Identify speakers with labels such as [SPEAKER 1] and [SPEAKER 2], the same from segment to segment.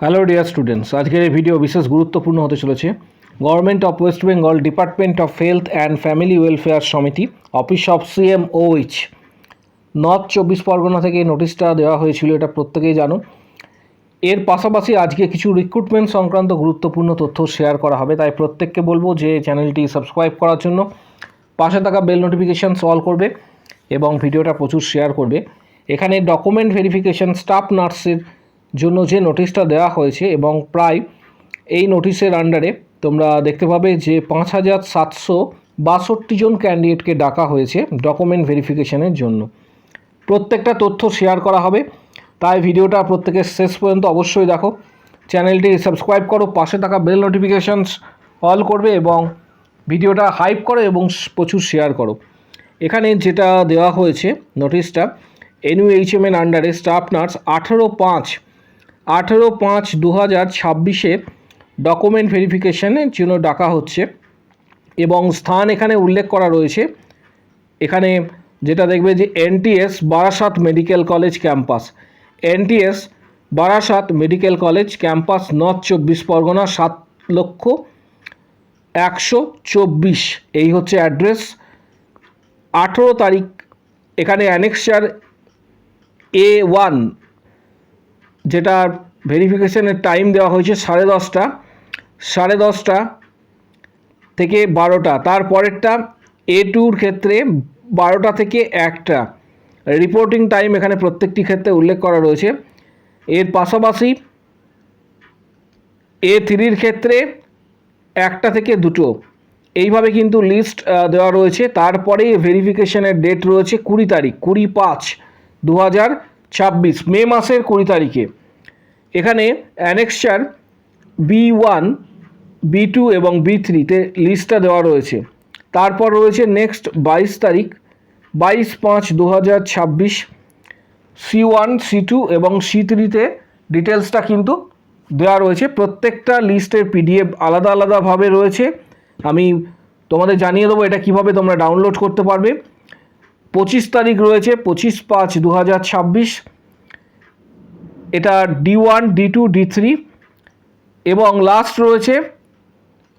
[SPEAKER 1] Hello dear students, আজকের এই video বিশেষ গুরুত্বপূর্ণ হতে চলেছে। Government of West Bengal, department of health and family welfare সমিতি, office of CMOH, north 24 Pargana থেকে এই নোটিশটা দেওয়া হয়েছিল, এটা প্রত্যেকেই জানো। এর পাশাপাশি আজকে কিছু রিক্রুটমেন্ট সংক্রান্ত গুরুত্বপূর্ণ তথ্য শেয়ার করা হবে, তাই প্রত্যেককে বলবো যে চ্যানেলটি সাবস্ক্রাইব করার জন্য, পাশে থাকা বেল নোটিফিকেশানস অল করবে এবং ভিডিওটা প্রচুর শেয়ার করবে। এখানে ডকুমেন্ট ভেরিফিকেশান স্টাফ নার্সের জন্য যে নোটিশটা দেওয়া হয়েছে এবং প্রায় এই নোটিশের আন্ডারে তোমরা দেখতে পাবে যে 5762 জন ক্যান্ডিডেটকে ডাকা হয়েছে ডকুমেন্ট ভেরিফিকেশানের জন্য। প্রত্যেকটা তথ্য শেয়ার করা হবে, তাই ভিডিওটা প্রত্যেকের শেষ পর্যন্ত অবশ্যই দেখো। চ্যানেলটি সাবস্ক্রাইব করো, পাশে থাকা বেল নোটিফিকেশানস অল করবে এবং ভিডিওটা হাইপ করো এবং প্রচুর শেয়ার করো। এখানে যেটা দেওয়া হয়েছে নোটিশটা, NUHM এর আন্ডারে স্টাফ নার্স 18/5/2026 ডকুমেন্ট ভেরিফিকেশানের জন্য ডাকা হচ্ছে এবং স্থান এখানে উল্লেখ করা রয়েছে। এখানে যেটা দেখবে যে NTS Barasat medical college campus, NTS Barasat medical college campus, north 24 Pargana, 7,124,000 এই হচ্ছে অ্যাড্রেস। 18 তারিখ এখানে অ্যানেক্সার A1 যেটা ভেরিফিকেশনের টাইম দেওয়া হয়েছে 10:30 থেকে 12টা। তারপরেরটা A2-র ক্ষেত্রে 12টা থেকে 1টা। রিপোর্টিং টাইম এখানে প্রত্যেকটি ক্ষেত্রে উল্লেখ করা রয়েছে। এর পাশাপাশি A3-র ক্ষেত্রে 1টা থেকে 2টো, এইভাবে কিন্তু লিস্ট দেওয়া রয়েছে। তারপরে ভেরিফিকেশনের ডেট রয়েছে 20 তারিখ, 20/5/2026, মে মাসের 20 তারিখে। এখানে অ্যানেক্সার B1, B2 এবং B3-তে লিস্টটা দেওয়া রয়েছে। তারপর রয়েছে নেক্সট 22 তারিখ, 22/5/2026, C1, C2 এবং C3-তে ডিটেলসটা কিন্তু দেওয়া রয়েছে। প্রত্যেকটা লিস্টের PDF আলাদা আলাদাভাবে রয়েছে। আমি তোমাদের জানিয়ে দেবো এটা কিভাবে তোমরা ডাউনলোড করতে পারবে। 25 তারিখ রয়েছে 25/5/2026, এটা D1, D2, D3 এবং লাস্ট রয়েছে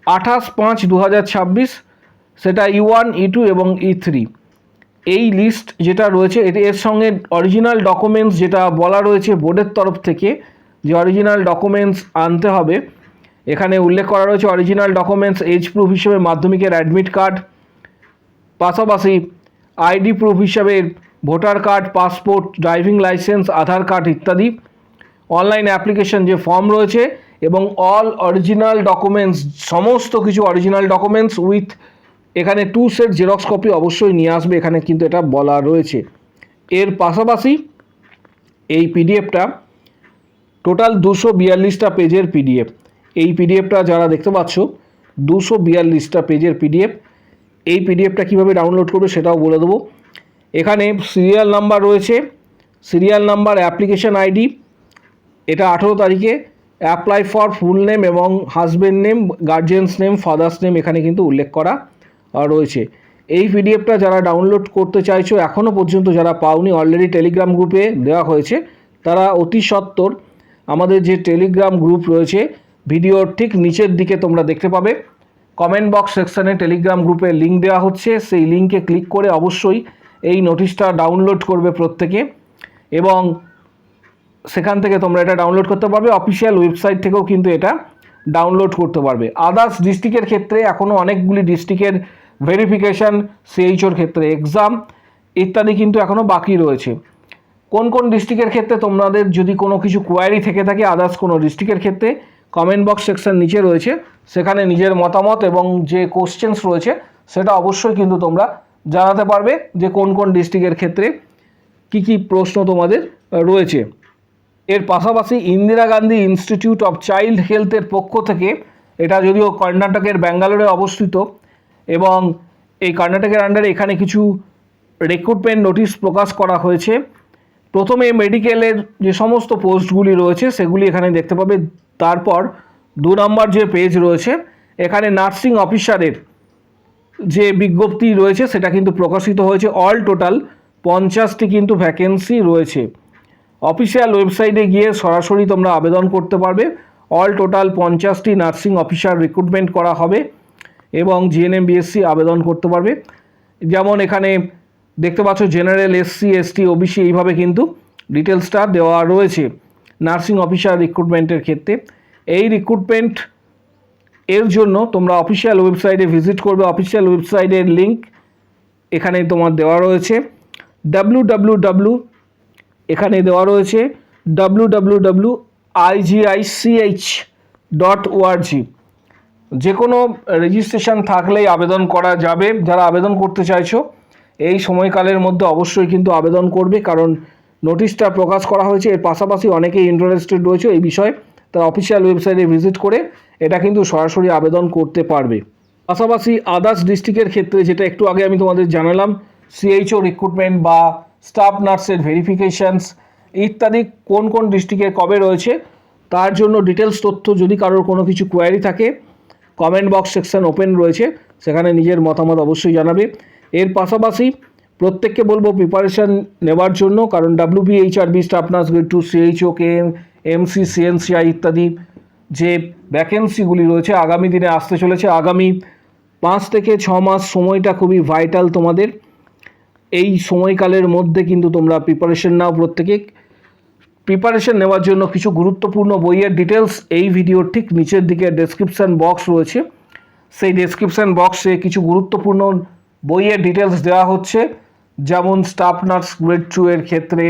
[SPEAKER 1] 28/5/2026, সেটা E1, E2 এবং E3। এই লিস্ট যেটা রয়েছে এর সঙ্গে অরিজিনাল ডকুমেন্টস যেটা বলা রয়েছে বোর্ডের তরফ থেকে যে অরিজিনাল ডকুমেন্টস আনতে হবে, এখানে উল্লেখ করা রয়েছে অরিজিনাল ডকুমেন্টস এজ প্রুফ হিসেবে মাধ্যমিকের অ্যাডমিট কার্ড, পাশাপাশি ID প্রুফ হিসাবে voter card, passport, driving licence, Aadhaar card ইত্যাদি, অনলাইন অ্যাপ্লিকেশন যে ফর্ম রয়েছে এবং অল অরিজিনাল ডকুমেন্টস, সমস্ত কিছু অরিজিনাল ডকুমেন্টস উইথ এখানে 2 সেট জেরক্স কপি অবশ্যই নিয়ে আসবে, এখানে কিন্তু এটা বলা রয়েছে। এর পাশাপাশি এই PDFটা টোটাল 242টা পেজের PDF। এই PDFটা যারা দেখতে পাচ্ছ 242টা পেজের PDF। এই PDFটা কীভাবে ডাউনলোড করবে সেটাও বলে দেবো। এখানে সিরিয়াল নাম্বার রয়েছে, সিরিয়াল নাম্বার, অ্যাপ্লিকেশন ID, এটা 18 তারিখে অ্যাপ্লাই ফর ফুল নেম এবং husband name, guardians name, father's name এখানে কিন্তু উল্লেখ করা রয়েছে। এই PDFটা যারা ডাউনলোড করতে চাইছো, এখনও পর্যন্ত যারা পাওনি, অলরেডি টেলিগ্রাম গ্রুপে দেওয়া হয়েছে, তারা অতি সত্বর আমাদের যে টেলিগ্রাম গ্রুপ রয়েছে ভিডিওর ঠিক নিচের দিকে তোমরা দেখতে পাবে, কমেন্ট বক্স সেকশানে টেলিগ্রাম গ্রুপের লিঙ্ক দেওয়া হচ্ছে। সেই লিঙ্কে ক্লিক করে অবশ্যই এই নোটিশটা ডাউনলোড করবে প্রত্যেকে এবং সেখান থেকে তোমরা এটা ডাউনলোড করতে পারবে। অফিসিয়াল ওয়েবসাইট থেকেও কিন্তু এটা ডাউনলোড করতে পারবে। আদার্স ডিস্ট্রিক্টের ক্ষেত্রে এখনও অনেকগুলি ডিস্ট্রিক্টের ভেরিফিকেশান, CHOর ক্ষেত্রে এক্সাম ইত্যাদি কিন্তু এখনও বাকি রয়েছে। কোন কোন ডিস্ট্রিক্টের ক্ষেত্রে তোমাদের যদি কোনো কিছু কোয়ারি থেকে থাকে আদার্স কোনো ডিস্ট্রিক্টের ক্ষেত্রে, কমেন্ট বক্স সেকশন নিচে রয়েছে, সেখানে নিজের মতামত এবং যে কোশ্চেন্স রয়েছে সেটা অবশ্যই কিন্তু তোমরা জানাতে পারবে যে কোন কোন ডিস্ট্রিক্টের ক্ষেত্রে কি কি প্রশ্ন তোমাদের রয়েছে। এর পাশাপাশি Indira Gandhi institute of child হেলথের পক্ষ থেকে, এটা যদিও কর্ণাটকের ব্যাঙ্গালোরে অবস্থিত এবং এই কর্ণাটকের আন্ডারে এখানে কিছু রিক্রুটমেন্ট নোটিশ প্রকাশ করা হয়েছে। প্রথমে মেডিকেলের যে সমস্ত পোস্টগুলি রয়েছে সেগুলি এখানে দেখতে পাবে। তারপর 2 নম্বর যে পেজ রয়েছে এখানে নার্সিং অফিসারের যে বিজ্ঞপ্তি রয়েছে সেটা কিন্তু প্রকাশিত হয়েছে। অল টোটাল 50টি কিন্তু ভ্যাকেন্সি রয়েছে। অফিসিয়াল ওয়েবসাইটে গিয়ে সরাসরি তোমরা আবেদন করতে পারবে। অল টোটাল 50টি নার্সিং অফিসার রিক্রুটমেন্ট করা হবে এবং জিএনএম বিএসসি আবেদন করতে পারবে। যেমন এখানে দেখতে পাচ্ছ জেনারেল, এসসি, এসটি, ওবিসি এইভাবে কিন্তু ডিটেলসটা দেওয়া রয়েছে নার্সিং অফিসার রিক্রুটমেন্টের ক্ষেত্রে। এই রিক্রুটমেন্ট এর জন্য তোমরা অফিসিয়াল ওয়েবসাইটে ভিজিট করবে। অফিসিয়াল ওয়েবসাইটের লিঙ্ক এখানে তোমার দেওয়া রয়েছে www, এখানে দেওয়া রয়েছে www.igich.org। যে কোনো রেজিস্ট্রেশন থাকলেই আবেদন করা যাবে। যারা আবেদন করতে চাইছো এই সময়কালের মধ্যে অবশ্যই কিন্তু আবেদন করবে, কারণ নোটিশটা প্রকাশ করা হয়েছে। এর পাশাপাশি অনেকেই ইন্টারেস্টেড রয়েছে এই বিষয়ে, তারা অফিসিয়াল ওয়েবসাইটে ভিজিট করে এটা কিন্তু সরাসরি আবেদন করতে পারবে। পাশাপাশি আদার্স ডিস্ট্রিক্টের ক্ষেত্রে, যেটা একটু আগে আমি তোমাদের জানালাম, সিএইচও রিক্রুটমেন্ট বা স্টাফ নার্সের ভেরিফিকেশানস ইত্যাদি কোন কোন ডিস্ট্রিক্টে কবে রয়েছে তার জন্য ডিটেলস তথ্য যদি কারোর কোনো কিছু কোয়ারি থাকে, কমেন্ট বক্স সেকশন ওপেন রয়েছে, সেখানে নিজের মতামত অবশ্যই জানাবে। এর পাশাপাশি প্রত্যেককে বলবো প্রিপারেশান নেওয়ার জন্য, কারণ WBHRB, staff nurse grade 2, CHO, KMC, CNCI ইত্যাদি যে ভ্যাকেন্সিগুলি রয়েছে আগামী দিনে আসতে চলেছে। আগামী 5 থেকে 6 মাস সময়টা খুবই ভাইটাল তোমাদের। এই সময়কালের মধ্যে কিন্তু তোমরা প্রিপারেশন নাও। প্রত্যেকে প্রিপারেশন নেওয়ার জন্য কিছু গুরুত্বপূর্ণ বইয়ের ডিটেলস এই ভিডিওর ঠিক নিচের দিকে ডেসক্রিপশান বক্স রয়েছে, সেই ডেসক্রিপশান বক্সে কিছু গুরুত্বপূর্ণ বইয়ের ডিটেলস দেওয়া হচ্ছে। যেমন স্টাফ নার্স গ্রেড 2 এর ক্ষেত্রে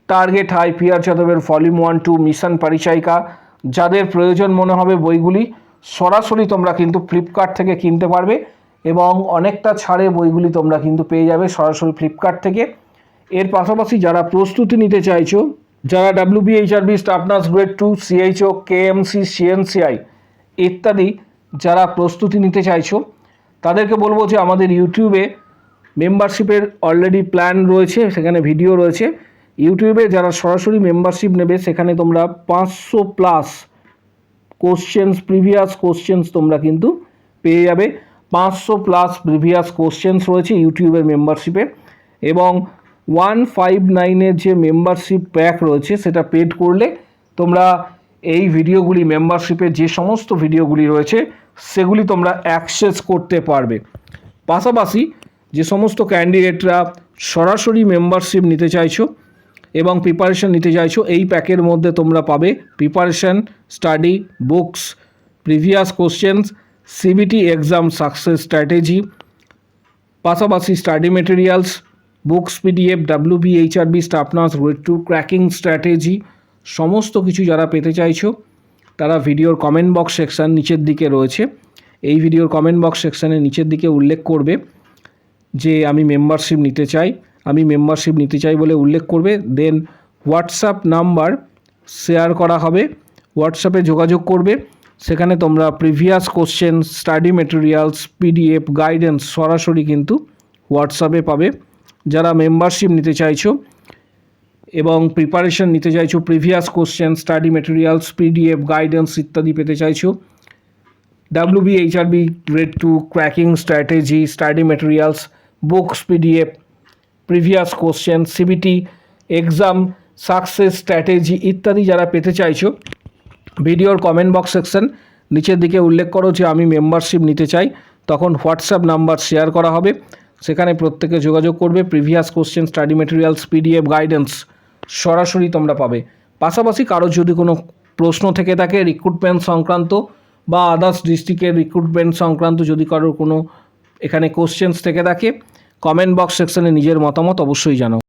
[SPEAKER 1] টার্গেট হাই, PR যাদবের ভলিউম 1, 2, মিশন পরিচায়িকা। যাদের প্রয়োজন মনে হবে বইগুলি সরাসরি তোমরা কিন্তু ফ্লিপকার্ট থেকে কিনতে পারবে এবং অনেকটা ছাড়ে বইগুলি তোমরা কিন্তু পেয়ে যাবে সরাসরি ফ্লিপকার্ট থেকে। এর পাশাপাশি যারা প্রস্তুতি নিতে চাইছো, যারা WBHRB, staff nurse grade 2, CHO, KMC, CNCI ইত্যাদি যারা প্রস্তুতি নিতে চাইছো, তাদেরকে বলবো যে আমাদের ইউটিউবে মেম্বারশিপের অলরেডি প্ল্যান রয়েছে, সেখানে ভিডিও রয়েছে। ইউটিউবে যারা সরাসরি মেম্বারশিপ নেবে সেখানে তোমরা 500+ কোশ্চেন্স, প্রিভিয়াস কোশ্চেন্স তোমরা কিন্তু পেয়ে যাবে। 500+ প্রিভিয়াস কোশ্চেন্স রয়েছে ইউটিউবের মেম্বারশিপে, এবং 159-এর যে মেম্বারশিপ প্যাক রয়েছে সেটা পেড করলে তোমরা এই ভিডিওগুলি, মেম্বারশিপের যে সমস্ত ভিডিওগুলি রয়েছে সেগুলি তোমরা অ্যাক্সেস করতে পারবে। পাশাপাশি যে সমস্ত ক্যান্ডিডেটরা সরাসরি মেম্বারশিপ নিতে চাইছো এবং প্রিপারেশন নিতে চাইছো, এই প্যাকের মধ্যে তোমরা পাবে preparation, study, books, previous questions, CBT exam success strategy, পাশাপাশি study materials, books, PDF, WBHRB, staff nurse grade 2 cracking strategy. সমস্ত কিছু যারা পেতে চাইছো তারা ভিডিওর কমেন্ট বক্স সেকশান নিচের দিকে রয়েছে, এই ভিডিওর কমেন্ট বক্স সেকশানের নিচের দিকে উল্লেখ করবে যে আমি মেম্বারশিপ নিতে চাই, আমি মেম্বারশিপ নিতে চাই বলে উল্লেখ করবে। দেন হোয়াটসঅ্যাপ নাম্বার শেয়ার করা হবে, হোয়াটসঅ্যাপে যোগাযোগ করবে। সেখানে তোমরা previous question, study materials, PDF, guidance সরাসরি কিন্তু হোয়াটসঅ্যাপে পাবে। যারা মেম্বারশিপ নিতে চাইছো এবং প্রিপারেশন নিতে চাইছো, previous question, study materials, PDF, guidance ইত্যাদি পেতে চাইছো, WBHRB grade 2 cracking strategy, study materials, books, PDF, previous question, CBT exam success strategy ইত্যাদি যারা পেতে চাইছো, ভিডিওর কমেন্ট বক্স সেকশন নিচের দিকে উল্লেখ করো যে আমি মেম্বারশিপ নিতে চাই, তখন হোয়াটসঅ্যাপ নাম্বার শেয়ার করা হবে, সেখানে প্রত্যেকে যোগাযোগ করবে। Previous question, study materials, PDF, guidance সরাসরি তোমরা পাবে। পাশাপাশি কারোর যদি কোনো প্রশ্ন থেকে থাকে রিক্রুটমেন্ট সংক্রান্ত বা আদার্স ডিস্ট্রিক্টের রিক্রুটমেন্ট সংক্রান্ত, যদি কারোর কোনো এখানে কোশ্চেন্স থেকে থাকে, কমেন্ট বক্স সেকশনে নিজের মতামত অবশ্যই জানাও।